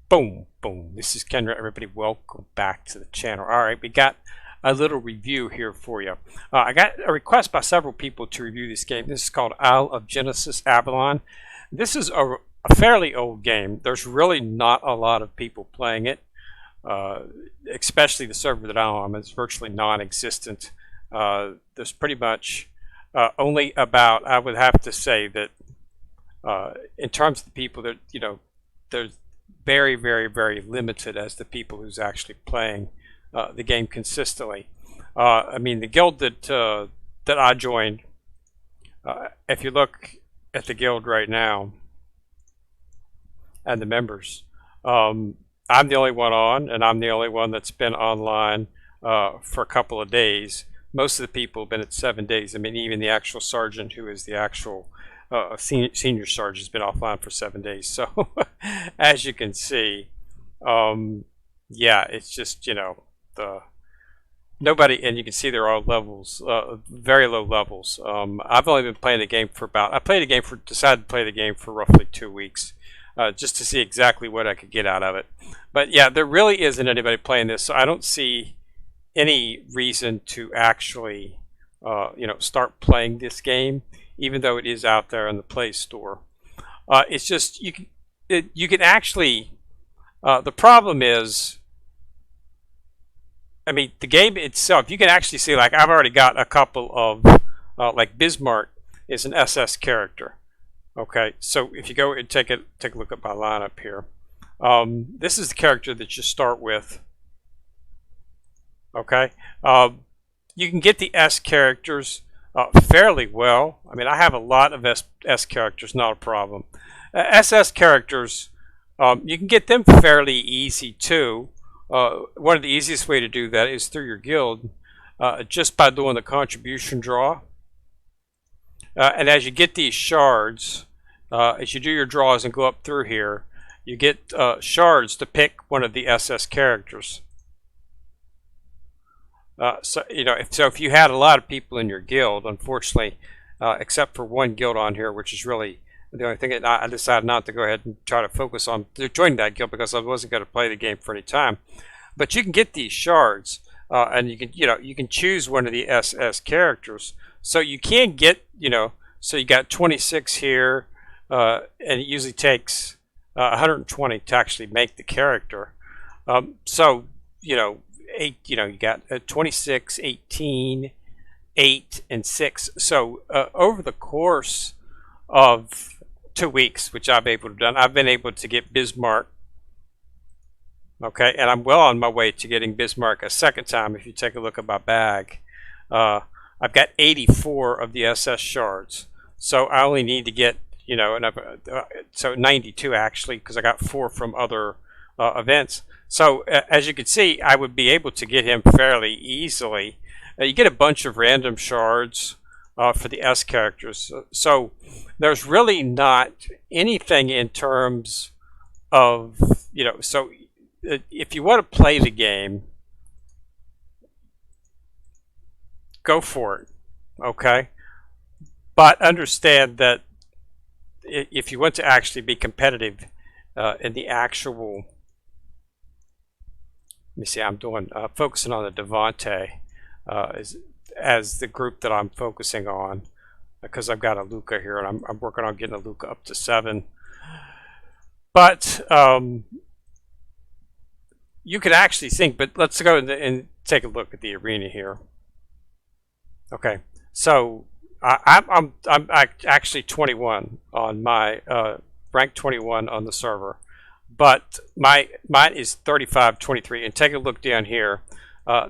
Boom, boom. This is Kendra. Everybody, welcome back to the channel. All right, we got a little review here for you. I got a request by several people to review this game. This is called Isle of Genesis Avalon. This is a fairly old game. There's really not a lot of people playing it, especially the server that I'm on. It's virtually non-existent. There's pretty much only about, I would have to say that in terms of the people that, there's very, very, very limited as the people who's actually playing the game consistently. I mean, the guild that I joined, if you look at the guild right now and the members, I'm the only one on, and I'm the only one that's been online for a couple of days. Most of the people have been at 7 days. I mean, even the actual sergeant, who is the actual senior sergeant, has been offline for 7 days. So as you can see, yeah, it's just, nobody, and you can see they're all levels, very low levels. I've only been playing the game for decided to play the game for roughly 2 weeks, just to see exactly what I could get out of it. But yeah, there really isn't anybody playing this, so I don't see any reason to actually, start playing this game, even though it is out there in the Play Store. It's just you can actually. The problem is, I mean, the game itself. You can actually see, like, I've already got a couple of, like Bismarck is an SS character. Okay, so if you go and take a look at my lineup here, this is the character that you start with. Okay, you can get the S characters fairly well. I mean, I have a lot of S characters, not a problem. SS characters, you can get them fairly easy too. One of the easiest way to do that is through your guild, just by doing the contribution draw. And as you get these shards, as you do your draws and go up through here, you get shards to pick one of the SS characters. So if you had a lot of people in your guild, unfortunately, except for one guild on here, which is really the only thing that I decided not to go ahead and try to focus on joining that guild, because I wasn't going to play the game for any time. But you can get these shards, and you can choose one of the SS characters. So you can get, so you got 26 here, and it usually takes 120 to actually make the character. So you got 26, 18, 8, and 6. So over the course of 2 weeks, which I've been able to get Bismarck. Okay, and I'm well on my way to getting Bismarck a second time. If you take a look at my bag, I've got 84 of the SS shards. So I only need to get, so 92 actually, because I got 4 from other events. So as you can see, I would be able to get him fairly easily. You get a bunch of random shards for the S characters. So there's really not anything in terms of, so if you want to play the game, go for it, okay? But understand that if you want to actually be competitive in the actual, let me see, I'm doing focusing on the Devante as the group that I'm focusing on, because I've got a Luca here, and I'm working on getting a Luca up to 7. But you could actually think, but let's go and take a look at the arena here. Okay, so I'm actually 21 on my rank 21 on the server. But mine is 35.23, and take a look down here.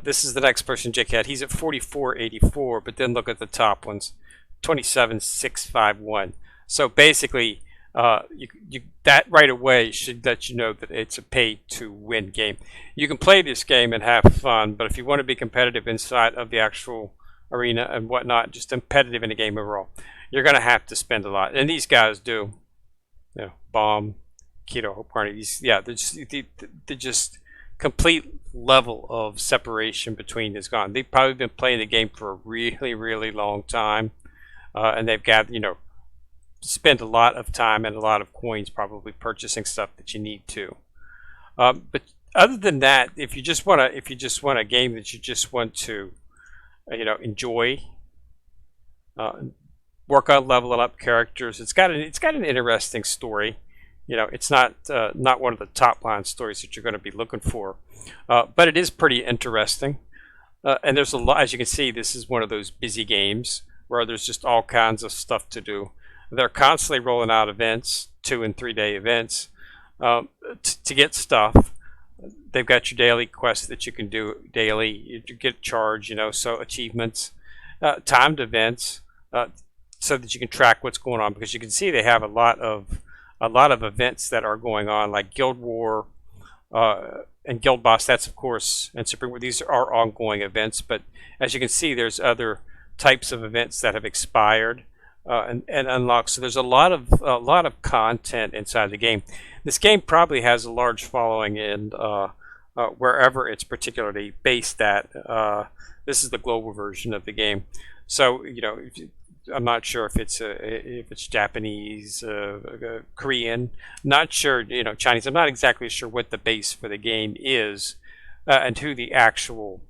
This is the next person, J-Cat. He's at 44.84, but then look at the top ones, 27.651. So basically, that right away should let you know that it's a pay-to-win game. You can play this game and have fun, but if you want to be competitive inside of the actual arena and whatnot, just competitive in the game overall, you're going to have to spend a lot. And these guys do, bomb. Keto Hope Party, yeah, they're just complete level of separation between is gone. They've probably been playing the game for a really, really long time, and they've got, spend a lot of time and a lot of coins probably purchasing stuff that you need to. But other than that, if you just want a game that you just want to, enjoy, uh, work on leveling up characters, it's got an interesting story. It's not one of the top line stories that you're going to be looking for, but it is pretty interesting. And there's a lot, as you can see, this is one of those busy games where there's just all kinds of stuff to do. They're constantly rolling out events, 2 and 3 day events, to get stuff. They've got your daily quests that you can do daily. You get charged, so achievements, timed events, so that you can track what's going on. Because you can see they have a lot of events that are going on, like Guild War, and Guild Boss. That's of course, and Supreme War. These are ongoing events, but as you can see, there's other types of events that have expired, and unlocked. So there's a lot of content inside the game. This game probably has a large following in wherever it's particularly based at. This is the global version of the game, so I'm not sure if it's Japanese, Korean, not sure, Chinese. I'm not exactly sure what the base for the game is, and who the actual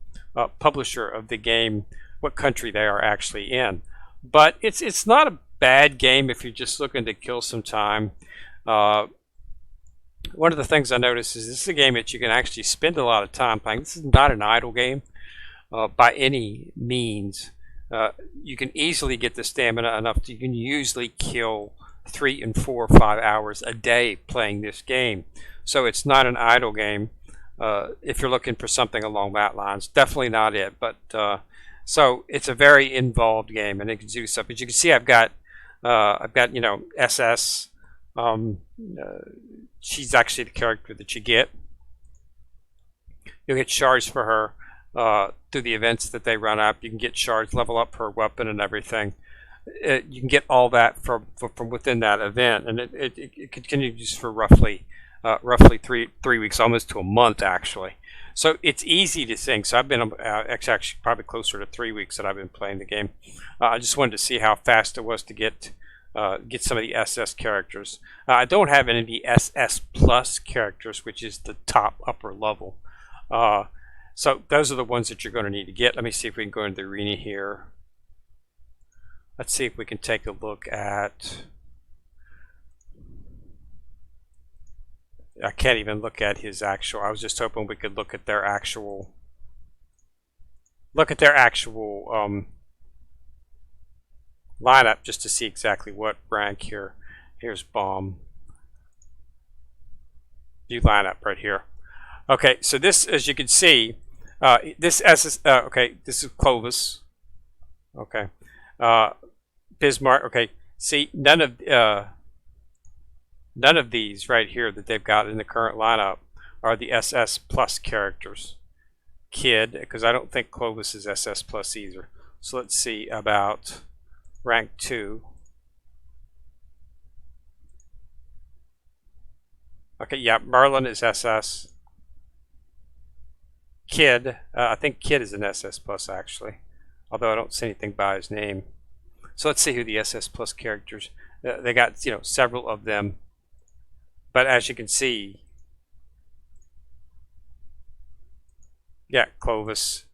publisher of the game, what country they are actually in. But it's not a bad game if you're just looking to kill some time. One of the things I noticed is this is a game that you can actually spend a lot of time playing. This is not an idle game by any means. You can easily get the stamina enough that you can usually kill 3 and 4 or 5 hours a day playing this game. So it's not an idle game. If you're looking for something along that lines, definitely not it. But so it's a very involved game, and it can do stuff. As you can see, I've got SS. She's actually the character that you get. You'll get charged for her. Through the events that they run up, you can get shards, level up her weapon and everything. You can get all that from within that event, and it continues for roughly 3 weeks, almost to a month actually. So it's easy to think. So I've been actually probably closer to 3 weeks that I've been playing the game. I just wanted to see how fast it was to get some of the SS characters. I don't have any of the SS Plus characters, which is the top upper level. So those are the ones that you're going to need to get. Let me see if we can go into the arena here. Let's see if we can take a look at... I can't even look at his actual... I was just hoping we could look at their actual... lineup just to see exactly what rank here. Here's Bomb. View lineup right here. Okay, so this, as you can see, this is Clovis. Okay, Bismarck. Okay, see, none of these right here that they've got in the current lineup are the SS Plus characters. Kid, because I don't think Clovis is SS Plus either. So let's see about rank 2. Okay, yeah, Merlin is SS. Kid, I think Kid is an SS Plus actually, although I don't see anything by his name. So let's see who the SS Plus characters. They got several of them, but as you can see, yeah, Clovis,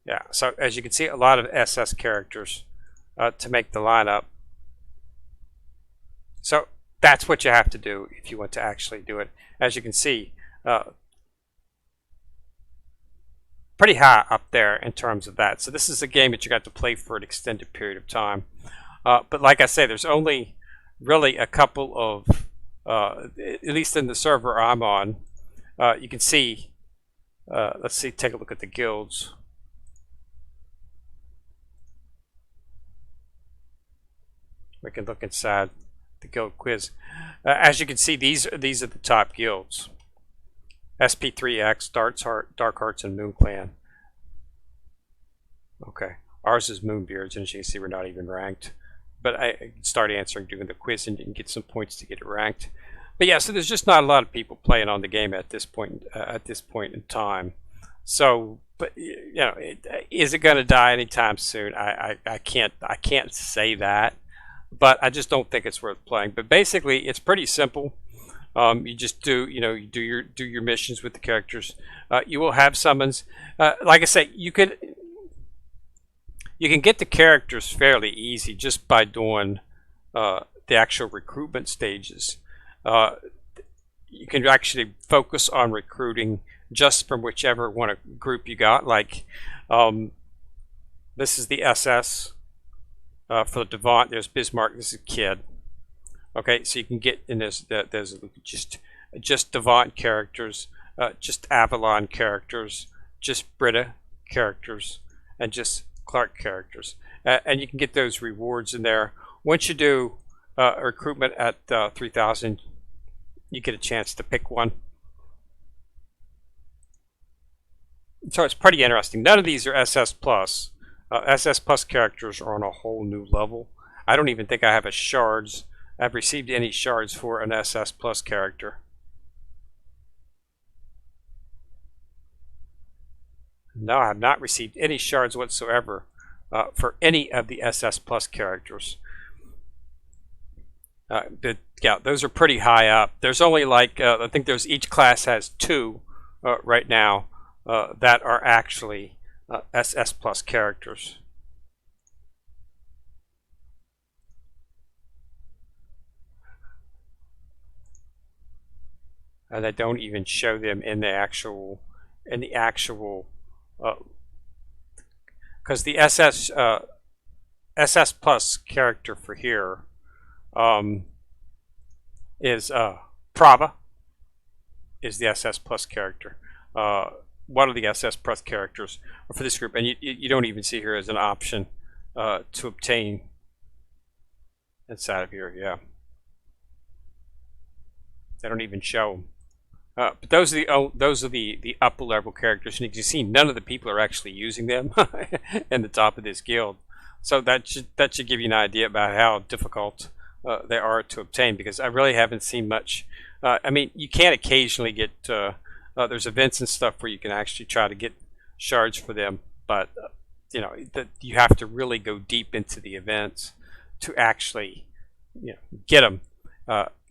yeah. So as you can see, a lot of SS characters to make the lineup. So that's what you have to do if you want to actually do it. As you can see. Pretty high up there in terms of that. So this is a game that you got to play for an extended period of time. But like I say, there's only really a couple of, at least in the server I'm on, you can see, let's see, take a look at the guilds. We can look inside the guild quiz. As you can see, these are the top guilds. SP3X, Dark Hearts, and Moon Clan. Okay, ours is Moonbeards, and as you can see, we're not even ranked. But I start answering doing the quiz and get some points to get it ranked. But yeah, so there's just not a lot of people playing on the game at this point. In time. So, but is it going to die anytime soon? I can't say that, but I just don't think it's worth playing. But basically, it's pretty simple. You just do, you do your missions with the characters. You will have summons. Like I say, you can get the characters fairly easy just by doing the actual recruitment stages. You can actually focus on recruiting just from whichever group you got. Like this is the SS for the Devant. There's Bismarck. This is Kid. Okay, so you can get in there's just Devant characters, just Avalon characters, just Britta characters, and just Clark characters, and you can get those rewards in there. Once you do a recruitment at 3,000, you get a chance to pick one. So it's pretty interesting. None of these are SS Plus. SS Plus characters are on a whole new level. I don't even think I have I've received any shards for an SS Plus character. No, I have not received any shards whatsoever for any of the SS Plus characters. But yeah, those are pretty high up. There's only like, I think each class has 2 right now that are actually SS Plus characters. And I don't even show them in the actual, because the SS Plus character for here is Prava is the SS Plus character. One of the SS Plus characters for this group, and you don't even see here as an option to obtain inside of here. Yeah, they don't even show them. But those are the upper level characters, and as you see, none of the people are actually using them in the top of this guild. So that should give you an idea about how difficult they are to obtain, because I really haven't seen much. I mean, you can occasionally get there's events and stuff where you can actually try to get shards for them, but you have to really go deep into the events to actually get them,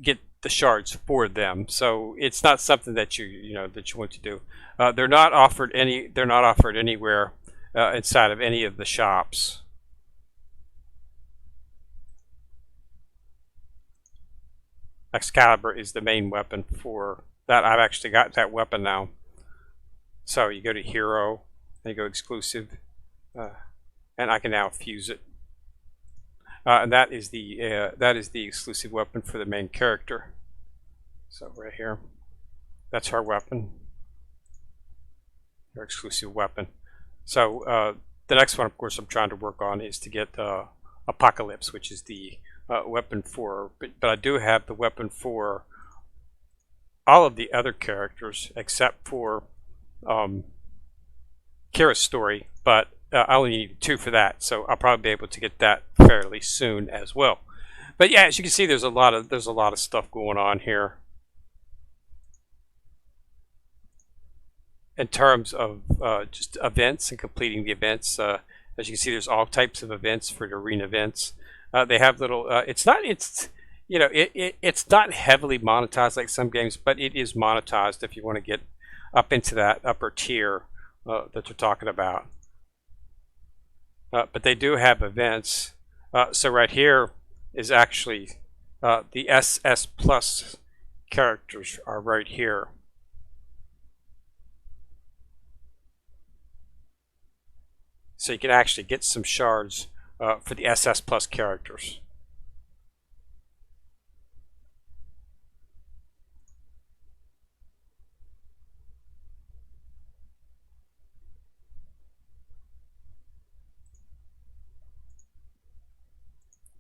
get the shards for them. So it's not something that you want to do. They're not offered anywhere inside of any of the shops. Excalibur is the main weapon for that. I've actually got that weapon now. So you go to Hero, and you go Exclusive, and I can now fuse it. And that is the exclusive weapon for the main character. So right here, that's her weapon, her exclusive weapon. So the next one, of course, I'm trying to work on is to get Apocalypse, which is the weapon for. But I do have the weapon for all of the other characters except for Kira's story, but I only need 2 for that, so I'll probably be able to get that fairly soon as well. But yeah, as you can see, there's a lot of stuff going on here in terms of just events and completing the events. As you can see, there's all types of events for the arena events. They have little. It's not heavily monetized like some games, but it is monetized if you want to get up into that upper tier that they're talking about. But they do have events. So right here is actually the SS Plus characters are right here. So you can actually get some shards for the SS Plus characters.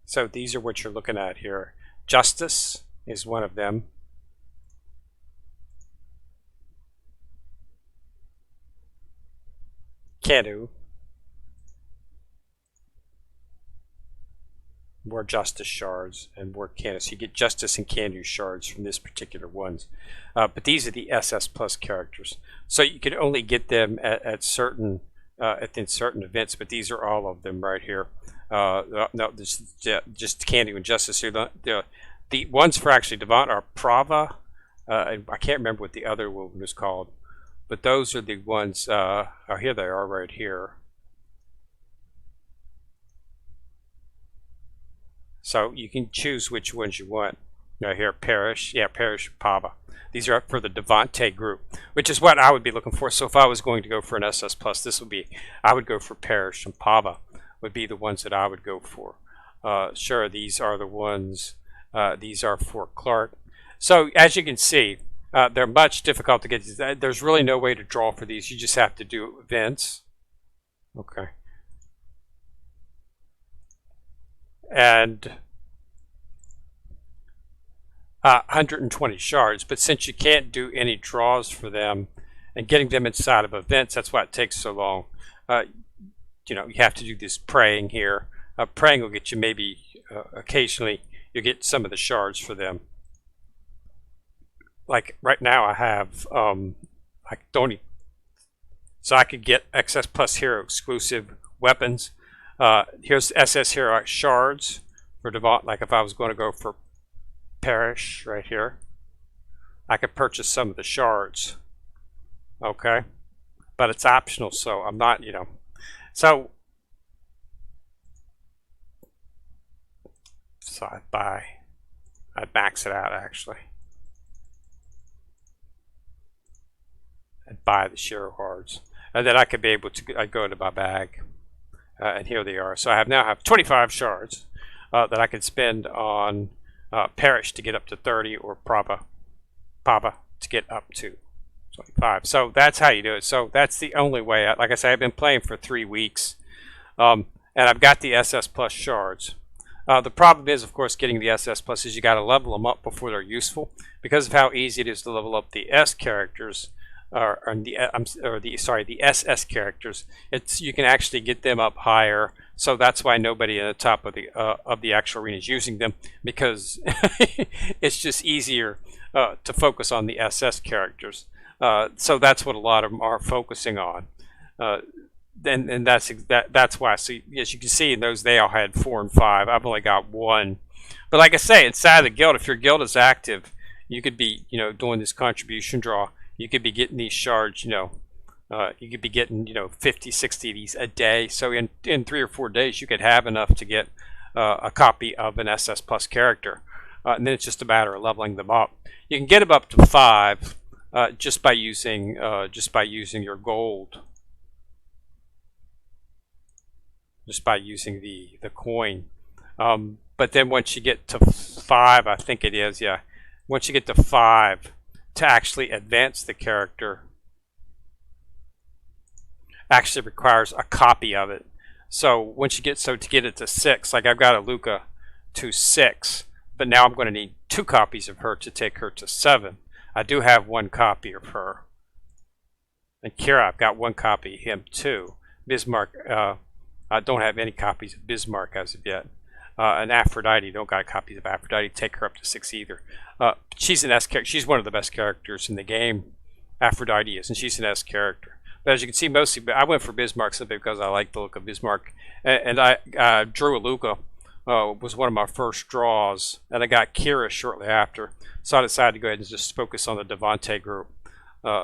So these are what you're looking at here. Justice is one of them. Canu. More Justice shards and more Canu. So you get Justice and Canu shards from this particular ones. But these are the SS Plus characters. So you can only get them at certain events, but these are all of them right here. No, this just Canu and Justice here. The ones for actually Devant are Prava, I can't remember what the other one was called, but those are the ones. Oh, here they are right here. So you can choose which ones you want. Here, Parish, yeah, Parish, Pava. These are up for the Devante group, which is what I would be looking for. So if I was going to go for an SS Plus, this would be, I would go for Parish and Pava would be the ones that I would go for. Sure, these are the ones, these are for Clark. So as you can see, they're much difficult to get. There's really no way to draw for these. You just have to do events. Okay. And 120 shards, but since you can't do any draws for them and getting them inside of events, that's why it takes so long. You know, you have to do this praying here. Praying will get you maybe occasionally you get some of the shards for them. Like right now I have I don't, so I could get XS Plus Hero exclusive weapons. Here's SS Hero shards for Devant. Like if I was going to go for Parish right here, I could purchase some of the shards. Okay, but it's optional, so I'm not, you know. So I'd max it out actually. And buy the Shero Hards. And then I could be able to, I'd go into my bag. And here they are. So I now have 25 shards that I could spend on Parish to get up to 30 or Pava to get up to 25. So that's how you do it. So that's the only way. Like I said, I've been playing for 3 weeks. And I've got the SS Plus shards. The problem is, of course, getting the SS Plus is you got to level them up before they're useful. Because of how easy it is to level up the S characters, the SS characters, you can actually get them up higher. So that's why nobody at the top of the actual arena is using them, because it's just easier to focus on the SS characters. So that's what a lot of them are focusing on. And that's why. So as you can see, in those they all had 4 and 5. I've only got 1. But like I say, inside of the guild, if your guild is active, you could be, you know, doing this contribution draw. You could be getting these shards, you know, you could be getting, you know, 50, 60 of these a day. So in 3 or 4 days, you could have enough to get a copy of an SS Plus character. And then it's just a matter of leveling them up. You can get them up to 5 just by using your gold, just by using the coin. But then once you get to 5, I think it is, yeah. Once you get to 5, to actually advance the character actually requires a copy of it. So once you get, so to get it to 6, like I've got a Luca to 6, but now I'm going to need 2 copies of her to take her to 7. I do have 1 copy of her. And Kira, I've got 1 copy of him too. Bismarck, I don't have any copies of Bismarck as of yet. And Aphrodite, don't got copies of Aphrodite, take her up to 6 either. She's an S character. She's one of the best characters in the game. Aphrodite is, and she's an S character. But as you can see, mostly I went for Bismarck simply because I like the look of Bismarck. And I drew a Luca, was one of my first draws, and I got Kira shortly after. So I decided to go ahead and just focus on the Devante group.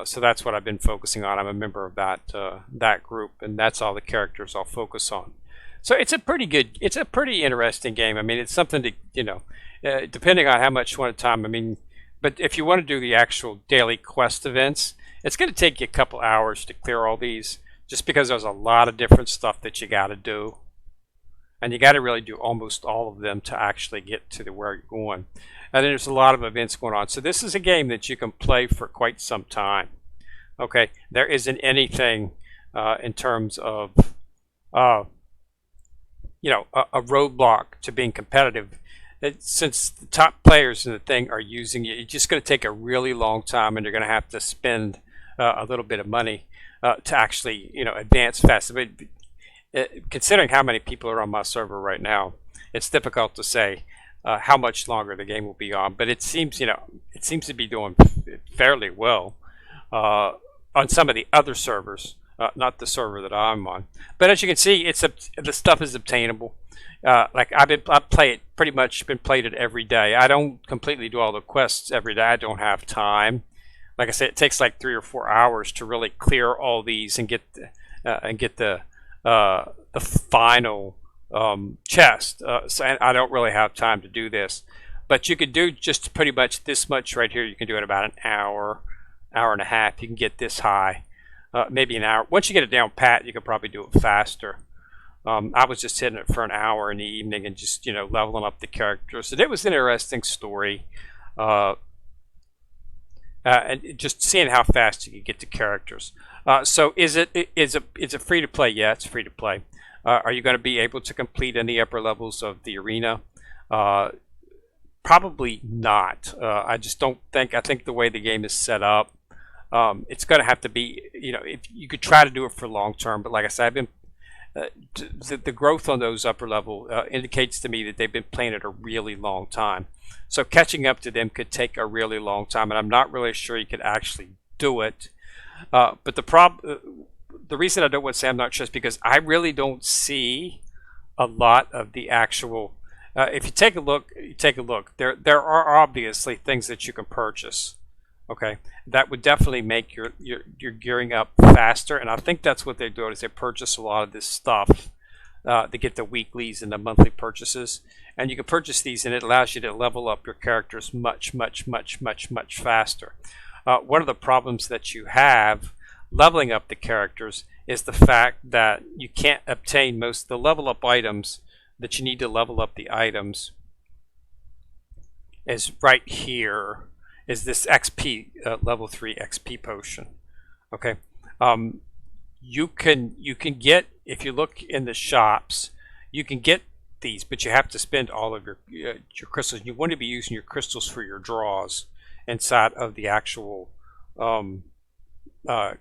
So that's what I've been focusing on. I'm a member of that group, and that's all the characters I'll focus on. So it's a pretty interesting game. I mean, it's something to, you know, depending on how much you want of time. I mean, but if you want to do the actual daily quest events, it's going to take you a couple hours to clear all these, just because there's a lot of different stuff that you got to do. And you got to really do almost all of them to actually get to where you're going. And then there's a lot of events going on. So this is a game that you can play for quite some time. Okay, there isn't anything in terms of you know, a roadblock to being competitive. Since the top players in the thing are using it, it's just going to take a really long time, and you're going to have to spend a little bit of money to actually, you know, advance fast. But considering how many people are on my server right now, it's difficult to say how much longer the game will be on. But it seems, you know, it seems to be doing fairly well on some of the other servers. not the server that I'm on. But as you can see, the stuff is obtainable. Like I play it pretty much, been played it every day. I don't completely do all the quests every day. I don't have time. Like I said, it takes like 3 or 4 hours to really clear all these and get the final chest. So I don't really have time to do this. But you could do just pretty much this much right here. You can do it about an hour, hour and a half. You can get this high, maybe an hour. Once you get it down pat, you could probably do it faster. I was just hitting it for an hour in the evening and just, you know, leveling up the characters. So it was an interesting story. And just seeing how fast you can get the characters. So is it free to play? Yeah, it's free to play. Are you going to be able to complete any upper levels of the arena? Probably not. I just don't think. I think the way the game is set up, it's going to have to be. You know, if you could try to do it for long term, but like I said, I've been the growth on those upper level indicates to me that they've been playing it a really long time. So catching up to them could take a really long time, and I'm not really sure you could actually do it. But the reason I don't want to say I'm not sure is because I really don't see a lot of the actual. If you take a look, There are obviously things that you can purchase. Okay, that would definitely make your gearing up faster, and I think that's what they're doing is they purchase a lot of this stuff. They get the weeklies and the monthly purchases, and you can purchase these, and it allows you to level up your characters much faster. One of the problems that you have leveling up the characters is the fact that you can't obtain most of the level up items that you need to level up the items. Is right here. Is this XP level 3 XP potion? Okay, you can get, if you look in the shops, you can get these, but you have to spend all of your crystals. You want to be using your crystals for your draws inside of the actual to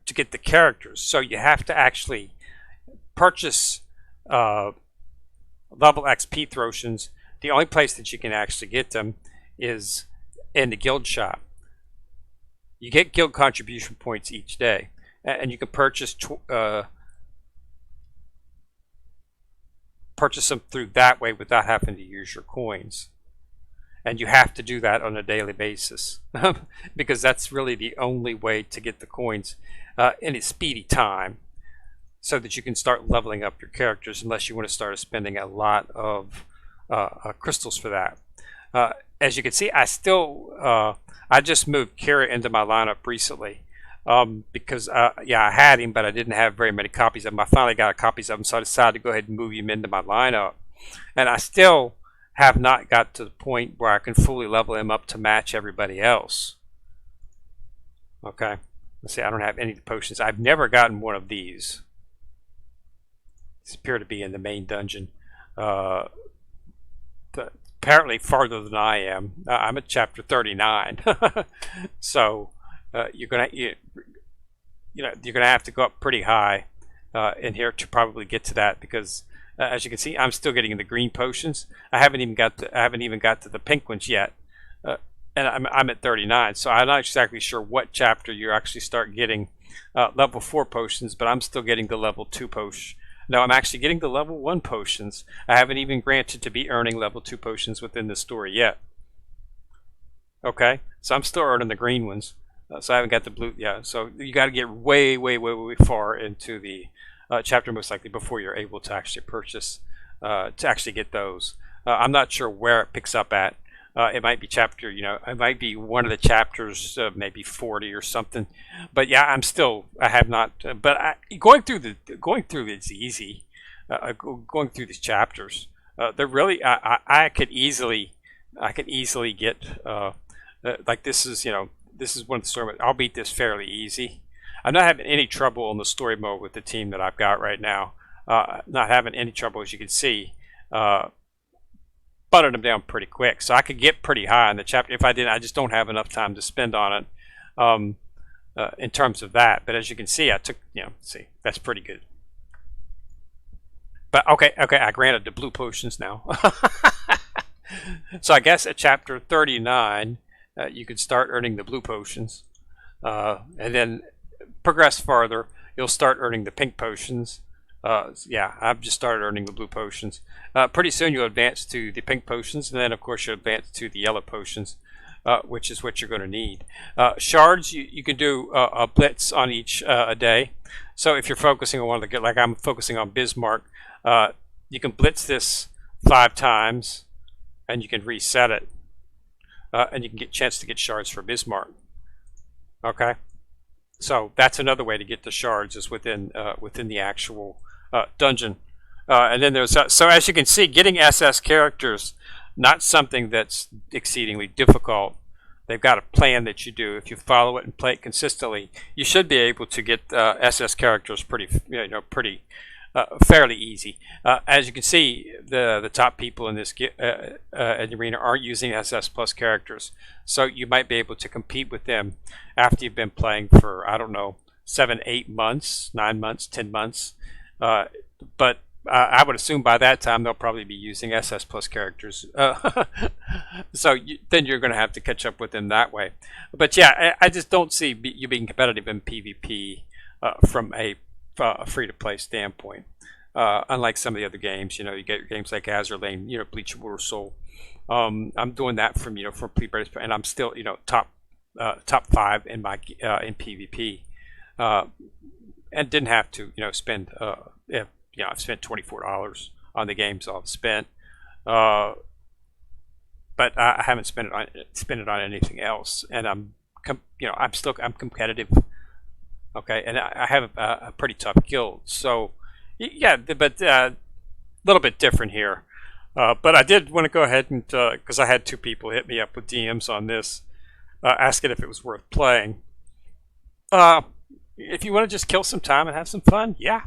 get the characters. So you have to actually purchase level XP potions. The only place that you can actually get them is in the guild shop. You get guild contribution points each day, and you can purchase them through that way without having to use your coins. And you have to do that on a daily basis because that's really the only way to get the coins in a speedy time, so that you can start leveling up your characters, unless you want to start spending a lot of crystals for that. As you can see, I just moved Kira into my lineup recently because I had him, but I didn't have very many copies of him. I finally got copies of him, so I decided to go ahead and move him into my lineup. And I still have not got to the point where I can fully level him up to match everybody else. Okay, let's see. I don't have any potions. I've never gotten one of these. These appear to be in the main dungeon. Apparently farther than I am. I'm at chapter 39. So you're gonna have to go up pretty high in here to probably get to that, because as you can see, I'm still getting the green potions. I haven't even got to the pink ones yet, and I'm at 39. So I'm not exactly sure what chapter you actually start getting level 4 potions, but I'm still getting the level 2 potion. No, I'm actually getting the level 1 potions. I haven't even granted to be earning level 2 potions within the story yet. Okay, so I'm still earning the green ones. So I haven't got the blue. Yeah, so you got to get way far into the chapter, most likely, before you're able to actually purchase, to actually get those. I'm not sure where it picks up at. It might be chapter, it might be one of the chapters, maybe 40 or something. But yeah, I have not. But going through it's easy. Going through these chapters, they're really. I could easily get like this is one of the story. I'll beat this fairly easy. I'm not having any trouble in the story mode with the team that I've got right now. Not having any trouble, as you can see. Butted them down pretty quick, so I could get pretty high in the chapter. If I didn't, I just don't have enough time to spend on it in terms of that. But as you can see, I took, see, that's pretty good. But okay, I granted the blue potions now. So I guess at chapter 39, you could start earning the blue potions, and then progress farther. you'll start earning the pink potions. Yeah, I've just started earning the blue potions. Pretty soon you'll advance to the pink potions, and then of course you'll advance to the yellow potions, which is what you're going to need. Shards, you can do a blitz on each a day. So if you're focusing on one of the, like I'm focusing on Bismarck, you can blitz this 5 times, and you can reset it, and you can get a chance to get shards for Bismarck. Okay, so that's another way to get the shards, is within the actual dungeon. And then there's so as you can see, getting SS characters, not something that's exceedingly difficult. They've got a plan that you do. If you follow it and play it consistently, you should be able to get SS characters pretty fairly easy. As you can see, the top people in this in the arena are using SS plus characters, so you might be able to compete with them after you've been playing for, I don't know, 7, 8 months, 9 months, 10 months. But I would assume by that time they'll probably be using SS plus characters. So then you're going to have to catch up with them that way. But yeah, I just don't see you being competitive in PvP from a free-to-play standpoint. Unlike some of the other games, you get games like Azur Lane, Bleach Water Soul. I'm doing that from pre-brace, and I'm still top 5 in my in PvP, and didn't have to spend I've spent $24 on the games I've spent, but I haven't spent it on anything else, and I'm competitive. Okay, and I have a pretty tough guild, so yeah, but a little bit different here. But I did want to go ahead and, because I had 2 people hit me up with DMs on this, asking if it was worth playing. If you want to just kill some time and have some fun, yeah.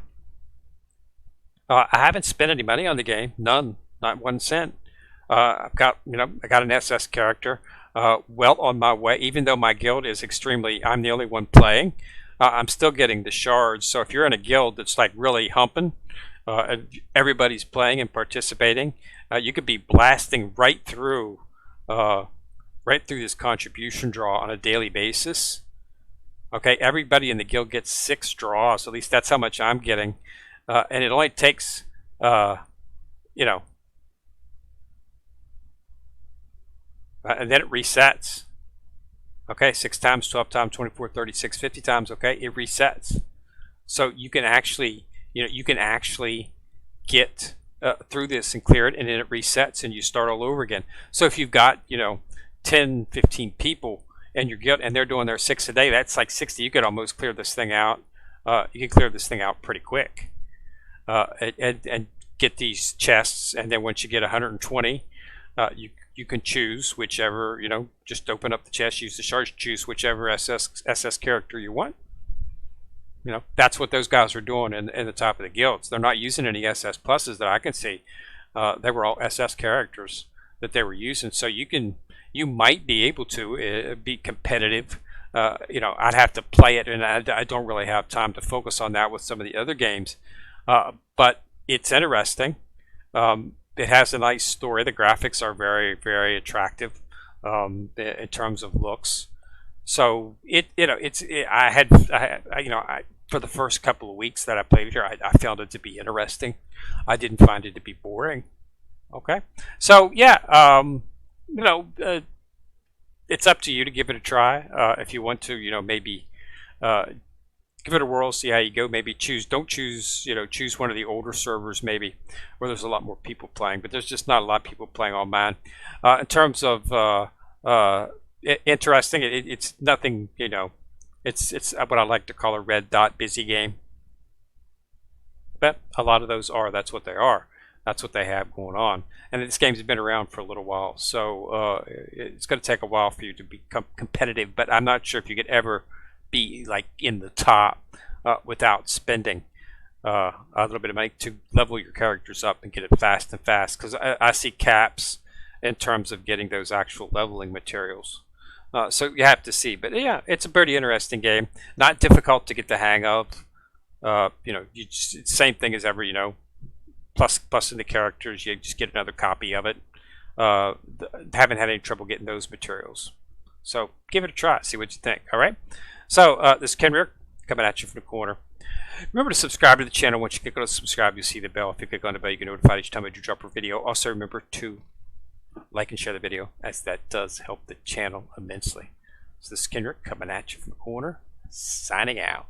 I haven't spent any money on the game, none, not 1 cent. I've got, I got an SS character, well on my way. Even though my guild is I'm the only one playing. I'm still getting the shards. So if you're in a guild that's like really humping, everybody's playing and participating, you could be blasting right through this contribution draw on a daily basis. Okay, everybody in the guild gets 6 draws. At least that's how much I'm getting, and it only takes and then it resets. Okay, 6 times, 12 times, 24, 36, 50 times. Okay, it resets. So you can actually, get through this and clear it, and then it resets, and you start all over again. So if you've got 10, 15 people and your guild, and they're doing their 6 a day, that's like 60. You could almost clear this thing out. You can clear this thing out pretty quick, and get these chests. And then once you get 120, you can choose whichever, just open up the chest, use the shards, choose whichever SS character you want. That's what those guys are doing in the top of the guilds. They're not using any SS pluses that I can see. They were all SS characters that they were using. So you might be able to be competitive. I'd have to play it, and I don't really have time to focus on that with some of the other games. But it's interesting. It has a nice story. The graphics are very, very attractive in terms of looks. So for the first couple of weeks that I played it here, I found it to be interesting. I didn't find it to be boring. Okay, so yeah, it's up to you to give it a try. If you want to, maybe give it a whirl, see how you go. Maybe don't choose one of the older servers, maybe where there's a lot more people playing. But there's just not a lot of people playing on mine. In terms of interesting, it's nothing. It's what I like to call a red dot busy game. But a lot of those are. That's what they are. That's what they have going on. And this game's been around for a little while, so it's going to take a while for you to become competitive. But I'm not sure if you could ever be like in the top without spending a little bit of money to level your characters up and get it fast and fast. Because I see caps in terms of getting those actual leveling materials. So you have to see. But yeah, it's a pretty interesting game. Not difficult to get the hang of. It's the same thing as ever. Plus in the characters, you just get another copy of it. Haven't had any trouble getting those materials. So give it a try. See what you think. All right. So this is Ken Rear coming at you from the corner. Remember to subscribe to the channel. Once you click on subscribe, you'll see the bell. If you click on the bell, you get notified each time I do drop a video. Also, remember to like and share the video, as that does help the channel immensely. So this is Kendrick coming at you from the corner, signing out.